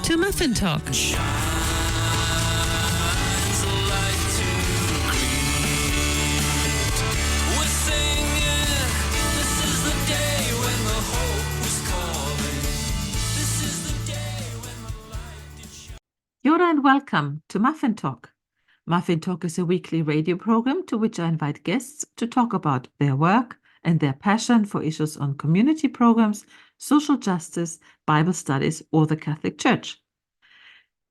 to Muffin Talk. You're and welcome to Muffin Talk. Muffin Talk is a weekly radio program to which I invite guests to talk about their work and their passion for issues on community programs, social justice, Bible studies, or the Catholic Church.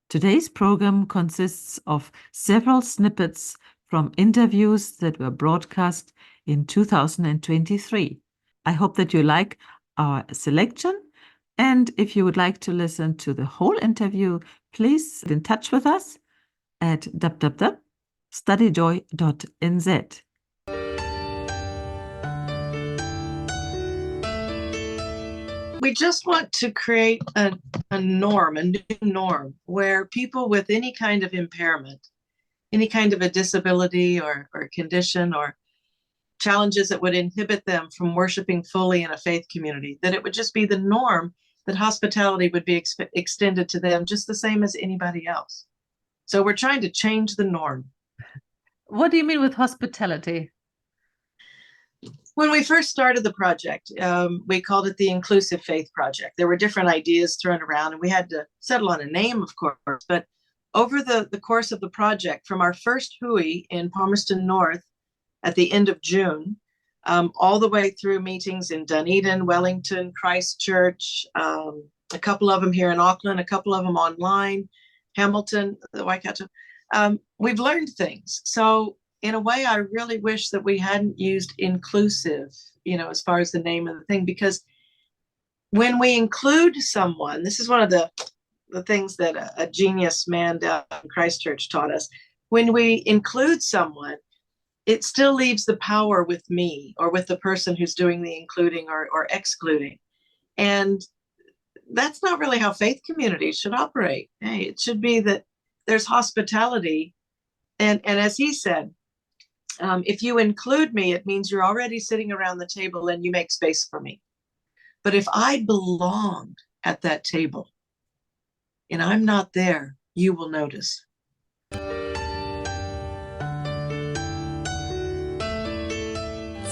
Today's program consists of several snippets from interviews that were broadcast in 2023. I hope that you like our selection. And if you would like to listen to the whole interview, please get in touch with us at www.studyjoy.nz. We just want to create a norm, a new norm, where people with any kind of impairment, any kind of a disability or condition or challenges that would inhibit them from worshiping fully in a faith community, that it would just be the norm that hospitality would be extended to them just the same as anybody else. So we're trying to change the norm. What do you mean with hospitality? When we first started the project, we called it the Inclusive Faith Project. There were different ideas thrown around, and we had to settle on a name, of course. But over the course of the project, from our first hui in Palmerston North at the end of June, all the way through meetings in Dunedin, Wellington, Christchurch, a couple of them here in Auckland, a couple of them online, Hamilton, the Waikato. We've learned things. So in a way, I really wish that we hadn't used inclusive, as far as the name of the thing, because when we include someone, this is one of the things that a genius man down in Christchurch taught us. When we include someone, it still leaves the power with me or with the person who's doing the including or excluding. And that's not really how faith communities should operate. Hey, it should be that there's hospitality. And as he said, if you include me, it means you're already sitting around the table and you make space for me. But if I belong at that table and I'm not there, you will notice.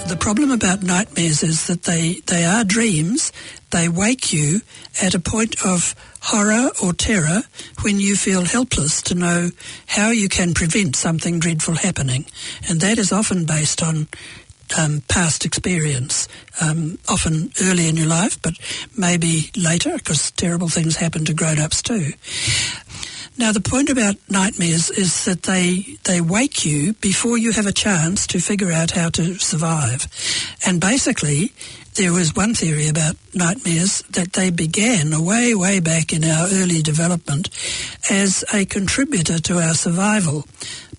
The problem about nightmares is that they are dreams. They wake you at a point of horror or terror when you feel helpless to know how you can prevent something dreadful happening. And that is often based on past experience, often early in your life, but maybe later, because terrible things happen to grown-ups too. Now, the point about nightmares is that they wake you before you have a chance to figure out how to survive. And basically, there was one theory about nightmares that they began way, way back in our early development as a contributor to our survival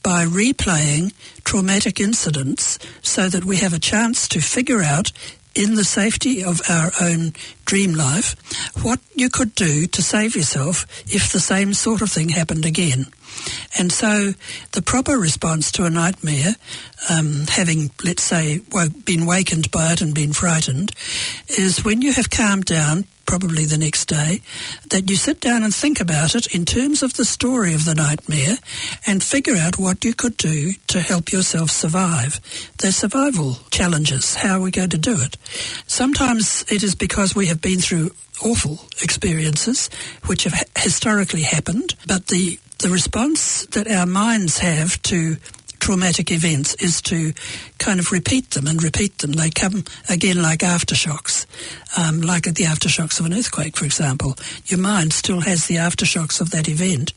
by replaying traumatic incidents so that we have a chance to figure out in the safety of our own dream life, what you could do to save yourself if the same sort of thing happened again. And so the proper response to a nightmare, having, let's say, been wakened by it and been frightened, is when you have calmed down, probably the next day, that you sit down and think about it in terms of the story of the nightmare and figure out what you could do to help yourself survive. The survival challenges, how are we going to do it? Sometimes it is because we have been through awful experiences which have historically happened, but the response that our minds have to traumatic events is to kind of repeat them. They come again like aftershocks, like the aftershocks of an earthquake, for example. Your mind still has the aftershocks of that event.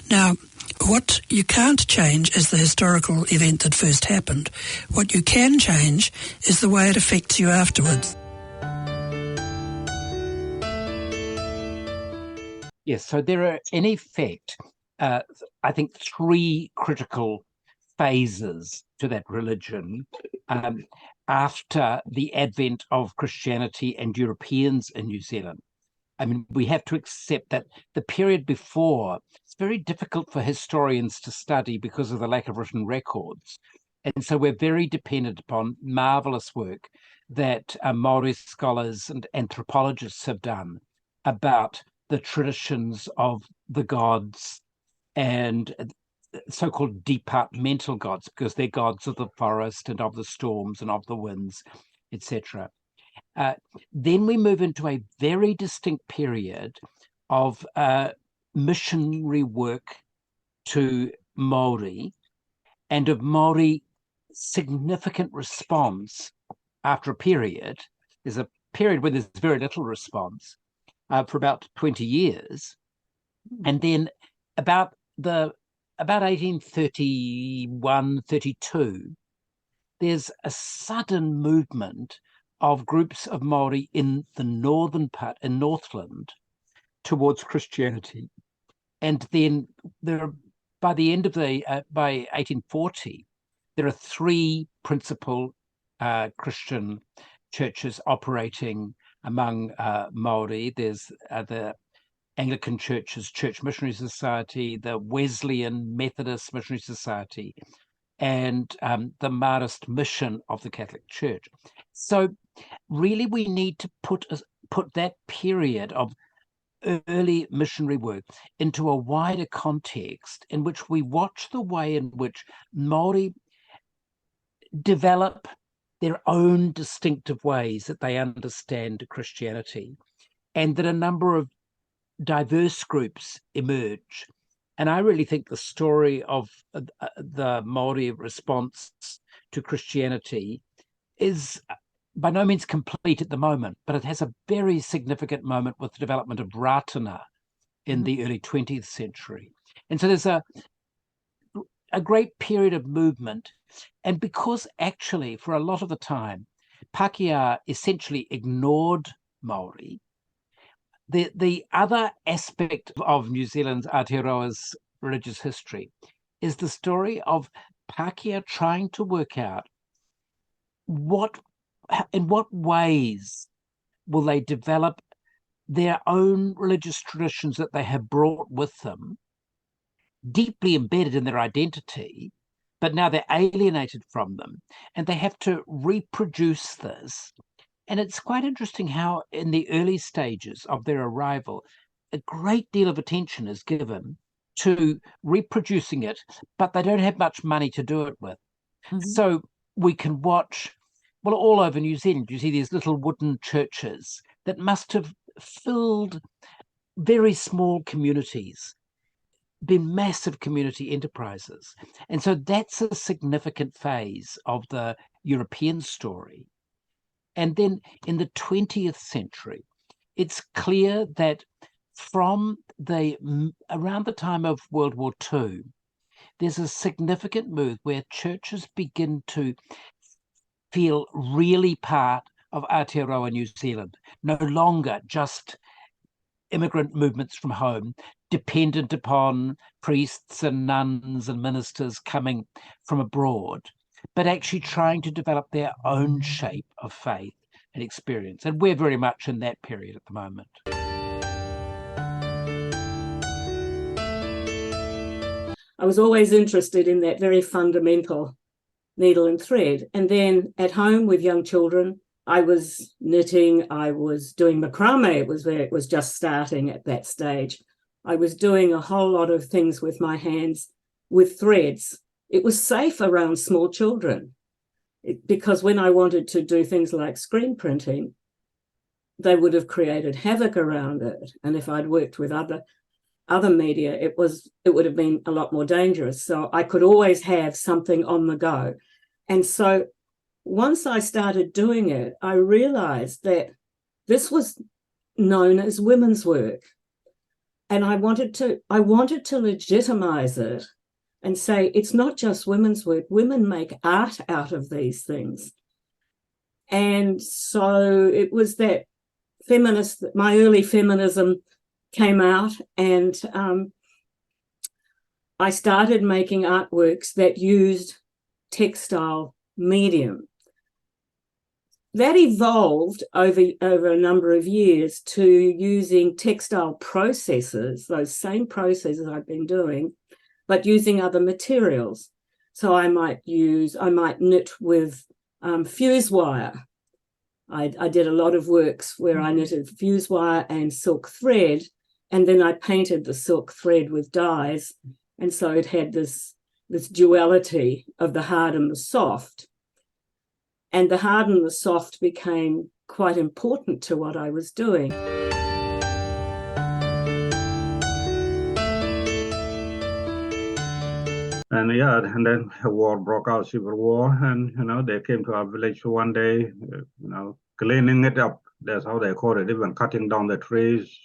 Now, what you can't change is the historical event that first happened. What you can change is the way it affects you afterwards. Yes, so there are, in effect, I think, three critical phases to that religion after the advent of Christianity and Europeans in New Zealand. I mean, we have to accept that the period before, it's very difficult for historians to study because of the lack of written records. And so we're very dependent upon marvelous work that Māori scholars and anthropologists have done about the traditions of the gods and so-called departmental gods, because they're gods of the forest and of the storms and of the winds, etc. Then we move into a very distinct period of missionary work to Māori, and of Māori significant response after a period. There's a period where there's very little response for about 20 years. And then about 1831, 32, there's a sudden movement of groups of Māori in the northern part, in Northland, towards Christianity. And then by the end of by 1840, there are three principal Christian churches operating among Māori. There's the Anglican Church's Church Missionary Society, the Wesleyan Methodist Missionary Society, and the Marist Mission of the Catholic Church. So really we need to put that period of early missionary work into a wider context in which we watch the way in which Māori develop their own distinctive ways that they understand Christianity, and that a number of diverse groups emerge. And I really think the story of the Māori response to Christianity is by no means complete at the moment, but it has a very significant moment with the development of Ratana in the early 20th century. And so there's a great period of movement. And because actually for a lot of the time, Pākehā essentially ignored Māori, the other aspect of New Zealand's Aotearoa's religious history is the story of Pākehā trying to work out in what ways will they develop their own religious traditions that they have brought with them, deeply embedded in their identity, but now they're alienated from them, and they have to reproduce this. And it's quite interesting how in the early stages of their arrival, a great deal of attention is given to reproducing it, but they don't have much money to do it with. So we can watch, well, all over New Zealand, you see these little wooden churches that must have filled very small communities, been massive community enterprises. And so that's a significant phase of the European story. And then in the 20th century, it's clear that from around the time of World War II, there's a significant move where churches begin to feel really part of Aotearoa New Zealand, no longer just immigrant movements from home, dependent upon priests and nuns and ministers coming from abroad, but actually trying to develop their own shape of faith and experience. And we're very much in that period at the moment. I was always interested in that very fundamental needle and thread. And then at home with young children, I was knitting, I was doing macrame. It was just starting at that stage. I was doing a whole lot of things with my hands with threads. It was safe around small children because when I wanted to do things like screen printing, they would have created havoc around it. And if I'd worked with other media, it would have been a lot more dangerous. So I could always have something on the go. And so once I started doing it, I realized that this was known as women's work. And I wanted to legitimize it and say, it's not just women's work. Women make art out of these things. And so it was that my early feminism came out, and I started making artworks that used textile medium. That evolved over a number of years to using textile processes, those same processes I've been doing, but using other materials. So I might knit with fuse wire. I did a lot of works where I knitted fuse wire and silk thread And then I painted the silk thread with dyes. And so it had this duality of the hard and the soft. And the hard and the soft became quite important to what I was doing. And yeah, and then a war broke out, civil war, and they came to our village one day, cleaning it up. That's how they call it, even cutting down the trees,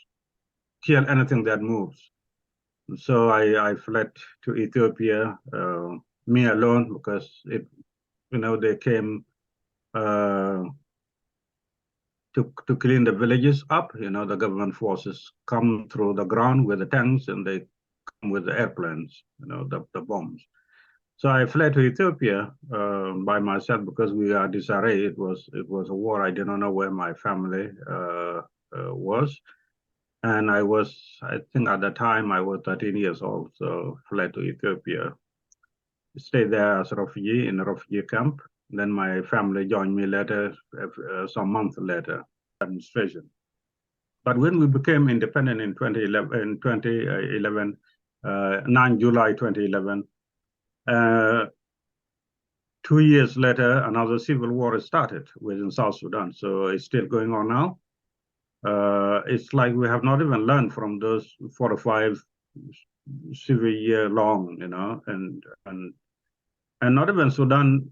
kill anything that moves. So I fled to Ethiopia, me alone, because they came to clean the villages up. The government forces come through the ground with the tanks, and they come with the airplanes, the bombs. So I fled to Ethiopia by myself because we are disarray. It was a war. I did not know where my family was. And I think at the time I was 13 years old, so fled to Ethiopia. Stayed there as a refugee in a refugee camp. Then my family joined me later, some months later, administration. But when we became independent in 2011, 9 July 2011, 2 years later, another civil war started within South Sudan. So it's still going on now. It's like we have not even learned from those 4 or 5 civil year long, and not even Sudan,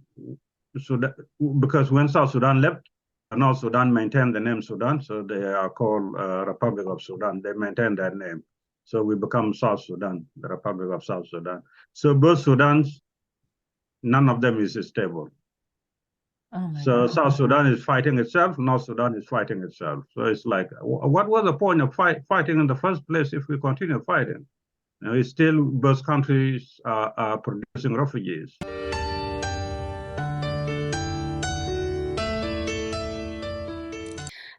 because when South Sudan left, North Sudan maintained the name Sudan, so they are called Republic of Sudan. They maintain that name. So we become South Sudan, the Republic of South Sudan. So both Sudans, none of them is stable. So South Sudan is fighting itself, North Sudan is fighting itself. So it's like, what was the point of fighting in the first place if we continue fighting? It's still both countries are producing refugees.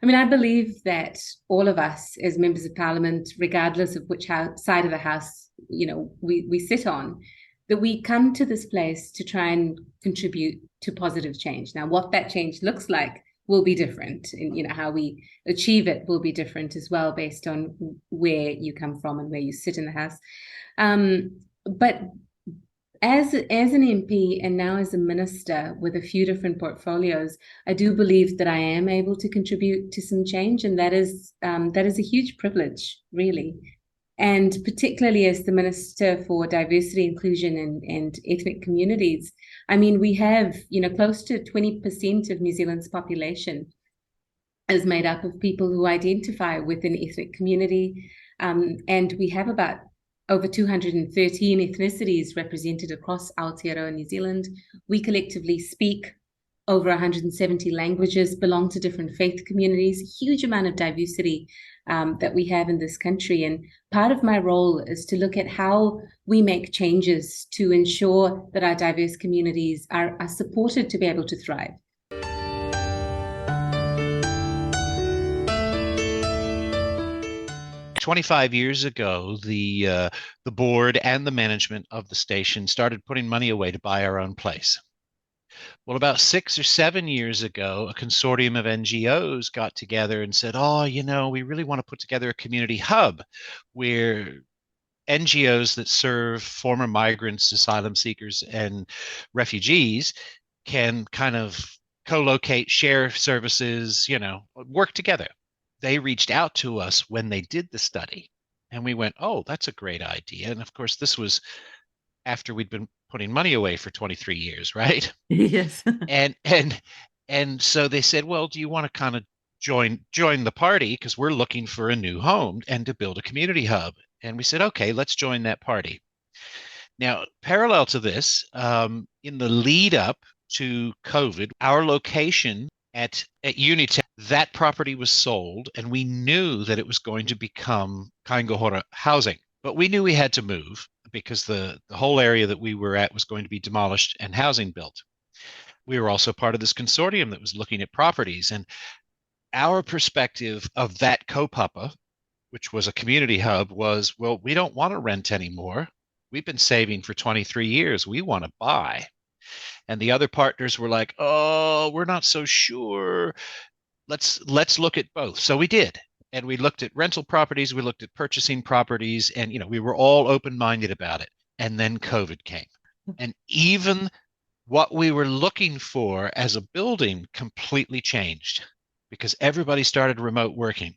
I mean, I believe that all of us as members of parliament, regardless of which side of the house, we sit on, that we come to this place to try and contribute to positive change. Now, what that change looks like will be different, and how we achieve it will be different as well, based on where you come from and where you sit in the house. But as an MP and now as a minister with a few different portfolios, I do believe that I am able to contribute to some change, and that is a huge privilege, really. And particularly as the Minister for Diversity, Inclusion and Ethnic Communities, I mean, we have, close to 20% of New Zealand's population is made up of people who identify with an ethnic community. And we have about over 213 ethnicities represented across Aotearoa New Zealand. We collectively speak over 170 languages, belong to different faith communities, a huge amount of diversity that we have in this country. And part of my role is to look at how we make changes to ensure that our diverse communities are supported to be able to thrive. "25 years ago, the board and the management of the station started putting money away to buy our own place. Well, about 6 or 7 years ago, a consortium of NGOs got together and said, we really want to put together a community hub where NGOs that serve former migrants, asylum seekers, and refugees can kind of co-locate, share services, work together. They reached out to us when they did the study, and we went, oh, that's a great idea. And of course, this was after we'd been putting money away for 23 years, right? Yes. and so they said, well, do you want to kind of join the party, because we're looking for a new home and to build a community hub? And we said, okay, let's join that party. Now, parallel to this, in the lead up to COVID, our location at Unitec, that property was sold, and we knew that it was going to become Kaingohora housing, but we knew we had to move because the whole area that we were at was going to be demolished and housing built. We were also part of this consortium that was looking at properties, and our perspective of that kaupapa, which was a community hub, was, well, we don't want to rent anymore. We've been saving for 23 years. We want to buy. And the other partners were like, oh, we're not so sure. Let's look at both. So we did. And we looked at rental properties, we looked at purchasing properties, and we were all open-minded about it. And then COVID came. And even what we were looking for as a building completely changed because everybody started remote working.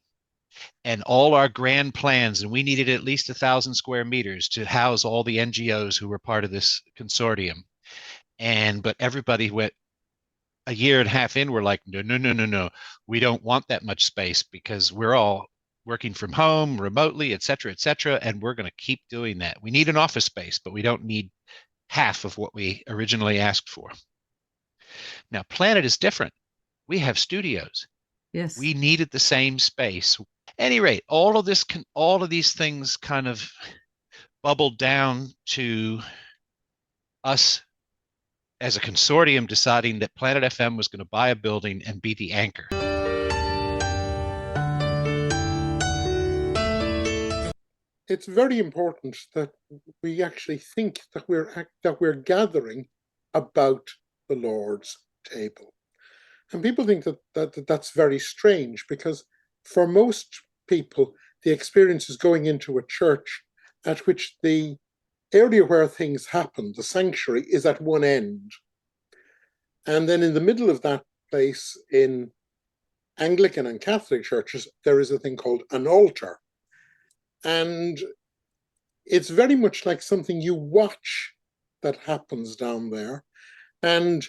And all our grand plans, and we needed at least 1,000 square meters to house all the NGOs who were part of this consortium. But everybody went a year and a half in, we're like, no. We don't want that much space because we're all working from home, remotely, et cetera, and we're going to keep doing that. We need an office space, but we don't need half of what we originally asked for. Now, Planet is different. We have studios. Yes. We needed the same space. At any rate, all of these things kind of bubbled down to us as a consortium deciding that Planet FM was going to buy a building and be the anchor. It's very important that we actually think that we're gathering about the Lord's table. And people think that's very strange because for most people, the experience is going into a church at which the area where things happen, the sanctuary, is at one end. And then in the middle of that place, in Anglican and Catholic churches, there is a thing called an altar. And it's very much like something you watch that happens down there. And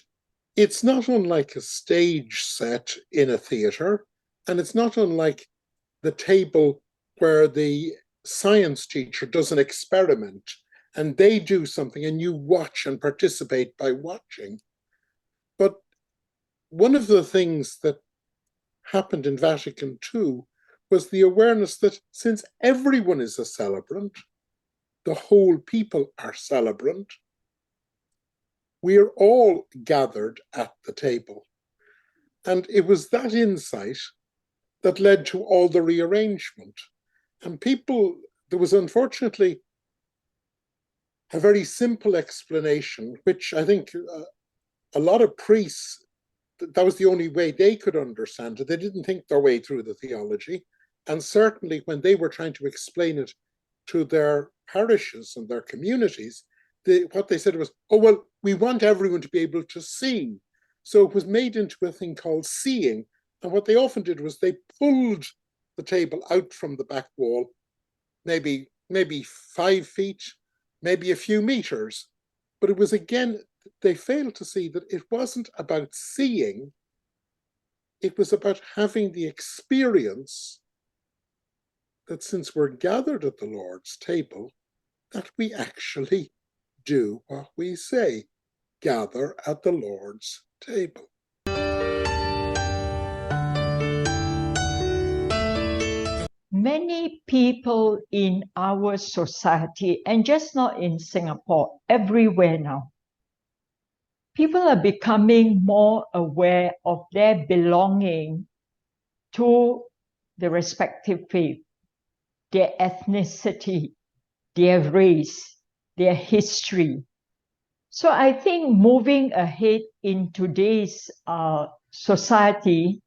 it's not unlike a stage set in a theater. And it's not unlike the table where the science teacher does an experiment and they do something and you watch and participate by watching. But one of the things that happened in Vatican II was the awareness that since everyone is a celebrant, the whole people are celebrant, we are all gathered at the table. And it was that insight that led to all the rearrangement. And there was unfortunately a very simple explanation, which I think a lot of priests, that was the only way they could understand it. They didn't think their way through the theology. And certainly when they were trying to explain it to their parishes and their communities, what they said was, oh, well, we want everyone to be able to see. So it was made into a thing called seeing. And what they often did was they pulled the table out from the back wall, maybe 5 feet, maybe a few meters. But it was, again, they failed to see that it wasn't about seeing. It was about having the experience that since we're gathered at the Lord's table, that we actually do what we say, gather at the Lord's table. Many people in our society, and just not in Singapore, everywhere now, people are becoming more aware of their belonging to the respective faith, their ethnicity, their race, their history. So I think moving ahead in today's society,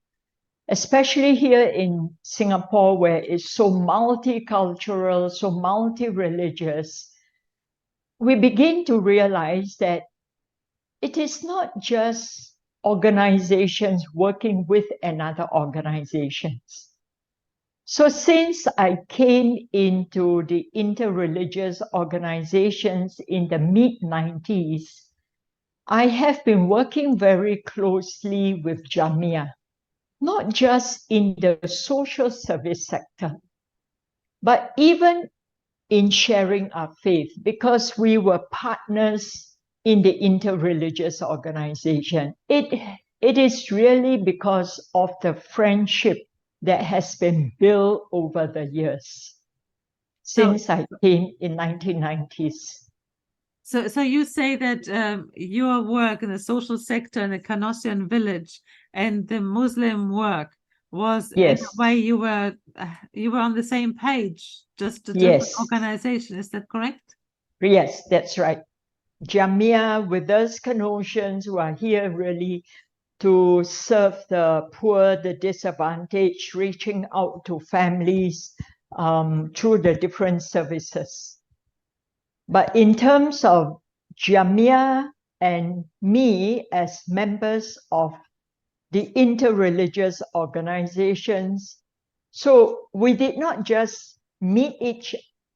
especially here in Singapore, where it's so multicultural, so multi-religious, we begin to realize that it is not just organizations working with another organizations. So since I came into the interreligious organizations in the mid-90s, I have been working very closely with Jamia, not just in the social service sector, but even in sharing our faith, because we were partners in the interreligious organization. It is really because of the friendship that has been built over the years since I came in 1990s. So you say that your work in the social sector in the Canossian village and the Muslim work was, yes, in a way you were on the same page, just a different organization. Is that correct? Yes, that's right. Jamia with us Canossians who are here really to serve the poor, the disadvantaged, reaching out to families through the different services. But in terms of Jamia and me as members of the interreligious organizations, so we did not just meet each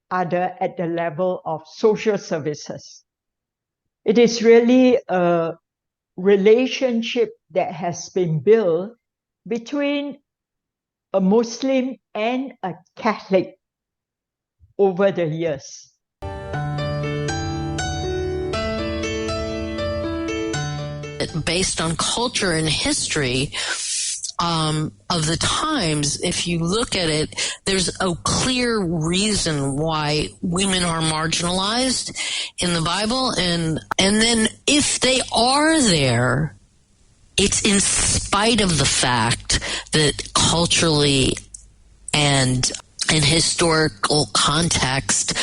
other at the level of social services. It is really a relationship that has been built between a Muslim and a Catholic over the years. Based on culture and history of the times, if you look at it, there's a clear reason why women are marginalized in the Bible, and then if they are there, it's in spite of the fact that culturally and in historical context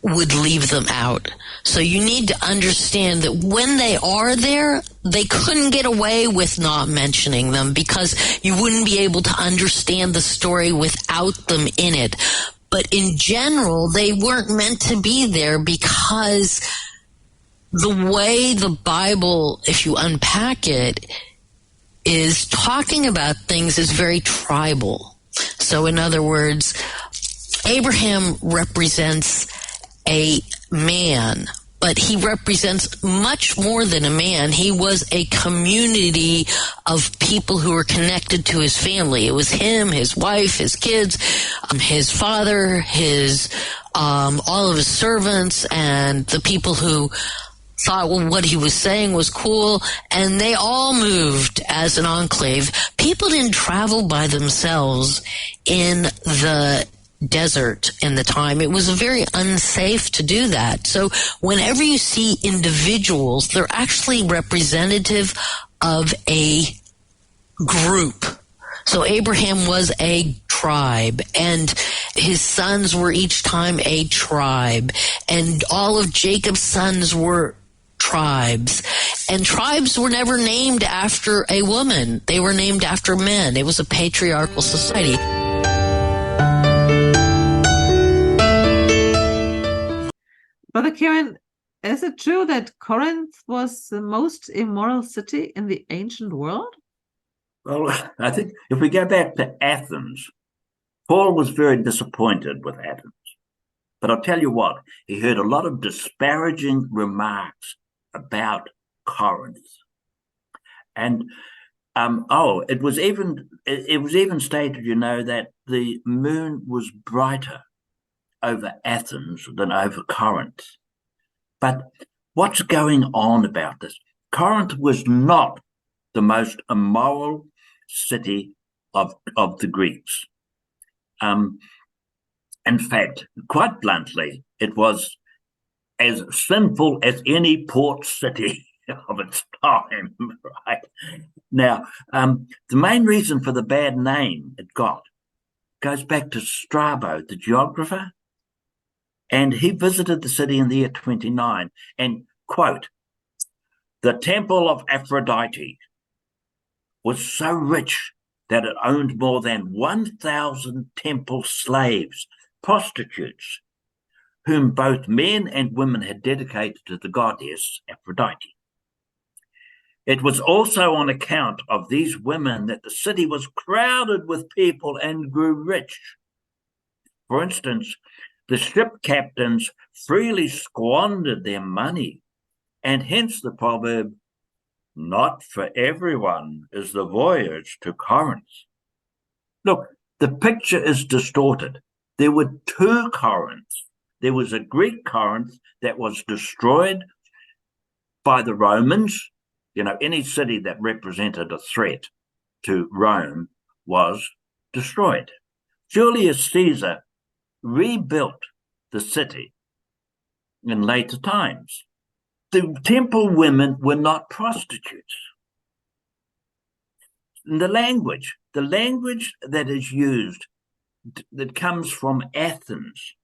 would leave them out. So you need to understand that when they are there, they couldn't get away with not mentioning them because you wouldn't be able to understand the story without them in it. But in general, they weren't meant to be there because the way the Bible, if you unpack it, is talking about things is very tribal. So in other words, Abraham represents a man, but he represents much more than a man. He was a community of people who were connected to his family. It was him, his wife, his kids, his father, his all of his servants, and the people who thought what he was saying was cool, and they all moved as an enclave. People didn't travel by themselves in the desert in the time. It was very unsafe to do that. So whenever you see individuals, they're actually representative of a group. So Abraham was a tribe, and his sons were each time a tribe, and all of Jacob's sons were tribes. And tribes were never named after a woman. They were named after men. It was a patriarchal society. Brother Kieran, is it true that Corinth was the most immoral city in the ancient world? Well, I think if we go back to Athens, Paul was very disappointed with Athens. But I'll tell you what, he heard a lot of disparaging remarks about Corinth. And it was even stated, that the moon was brighter over Athens than over Corinth. But what's going on about this? Corinth was not the most immoral city of the Greeks. In fact, quite bluntly, it was as sinful as any port city of its time, right? Now, the main reason for the bad name it got goes back to Strabo, the geographer, and he visited the city in the year 29 and, quote, "The temple of Aphrodite was so rich that it owned more than 1,000 temple slaves, prostitutes, whom both men and women had dedicated to the goddess Aphrodite. It was also on account of these women that the city was crowded with people and grew rich. For instance, the ship captains freely squandered their money, and hence the proverb, 'Not for everyone is the voyage to Corinth.'" Look, the picture is distorted. There were two Corinths. There was a Greek Corinth that was destroyed by the Romans. Any city that represented a threat to Rome was destroyed. Julius Caesar rebuilt the city in later times. The temple women were not prostitutes. And the language that is used, that comes from Athens.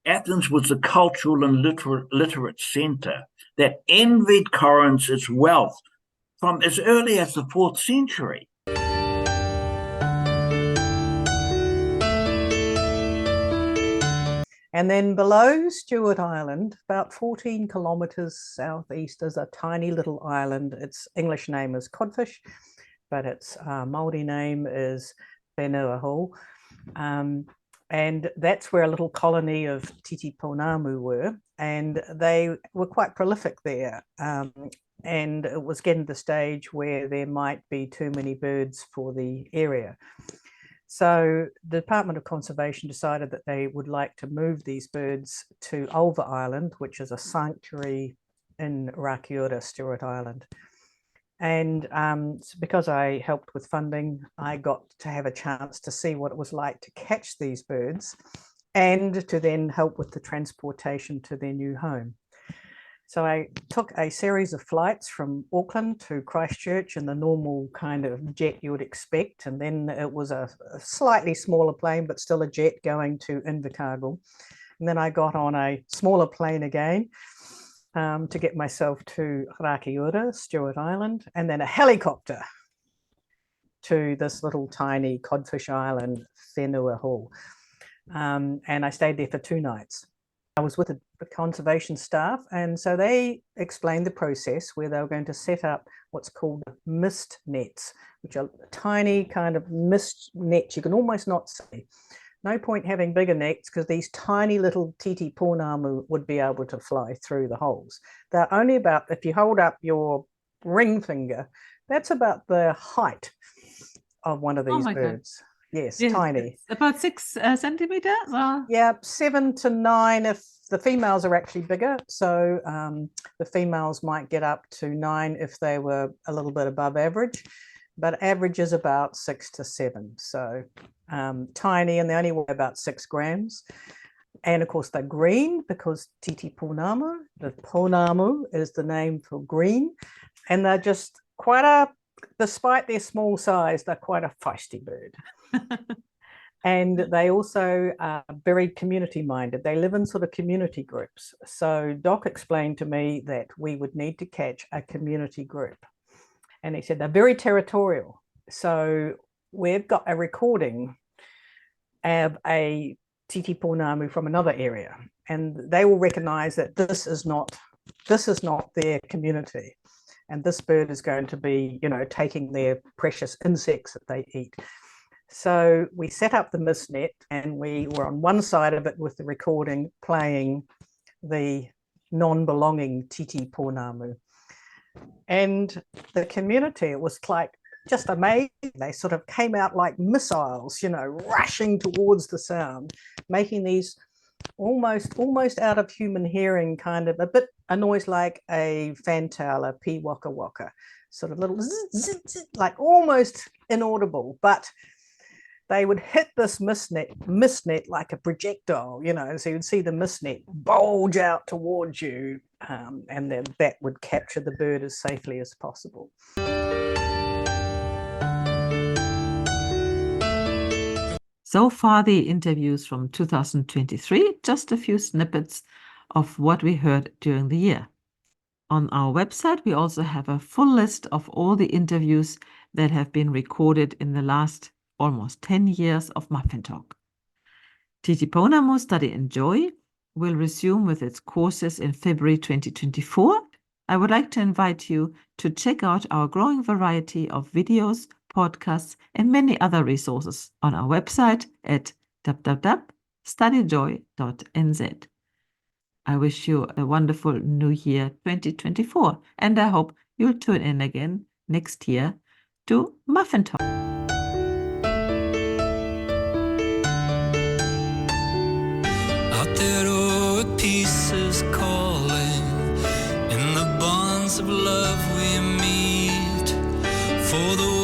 Athens was a cultural and literate center that envied Corinth its wealth, from as early as the 4th century. And then below Stewart Island, about 14 kilometres southeast, is a tiny little island. Its English name is Codfish, but its Māori name is Titipounamu. And that's where a little colony of Titipounamu were, and they were quite prolific there. And it was getting to the stage where there might be too many birds for the area. So the Department of Conservation decided that they would like to move these birds to Ulva Island, which is a sanctuary in Rakiura, Stewart Island. And because I helped with funding, I got to have a chance to see what it was like to catch these birds and to then help with the transportation to their new home. So I took a series of flights from Auckland to Christchurch in the normal kind of jet you would expect. And then it was a slightly smaller plane, but still a jet going to Invercargill. And then I got on a smaller plane again to get myself to Rakiura, Stewart Island, and then a helicopter to this little tiny codfish island, Whenua Hall. And I stayed there for 2 nights. I was with the conservation staff, and so they explained the process where they were going to set up what's called mist nets, which are tiny kind of mist nets you can almost not see. No point having bigger nets because these tiny little Titipounamu would be able to fly through the holes. They're only about, if you hold up your ring finger, that's about the height of one of these birds. God. Yes, tiny. It's about 6 centimeters? Or? Yeah, 7 to 9 if the females are actually bigger. So the females might get up to 9 if they were a little bit above average, but average is about 6 to 7. So tiny, and they only weigh about 6 grams. And of course, they're green because Titipounamu, the Pounamu is the name for green. And they're just quite a, despite their small size, they're quite a feisty bird. And they also are very community minded. They live in sort of community groups. So Doc explained to me that we would need to catch a community group. And he said they're very territorial. So we've got a recording of a Titipounamu from another area, and they will recognize that this is not their community. And this bird is going to be, you know, taking their precious insects that they eat. So we set up the mist net, and we were on one side of it with the recording playing the non-belonging Titipounamu. And the community, it was like just amazing. They sort of came out like missiles, you know, rushing towards the sound, making these almost out of human hearing, kind of a noise like a fantail, a pee waka waka, sort of little zzz, zzz, zzz, like almost inaudible, but they would hit this mist net like a projectile, you know, so you'd see the mist net bulge out towards you, and then that would capture the bird as safely as possible. So far, the interviews from 2023, just a few snippets of what we heard during the year. On our website, we also have a full list of all the interviews that have been recorded in the last almost 10 years of Muffin Talk. Titipounamu Study and Joy will resume with its courses in February 2024. I would like to invite you to check out our growing variety of videos, podcasts, and many other resources on our website at www.studyjoy.nz. I wish you a wonderful new year 2024, and I hope you'll tune in again next year to Muffin Talk. Out there, oh, peace is calling. In the bonds of love we meet. For the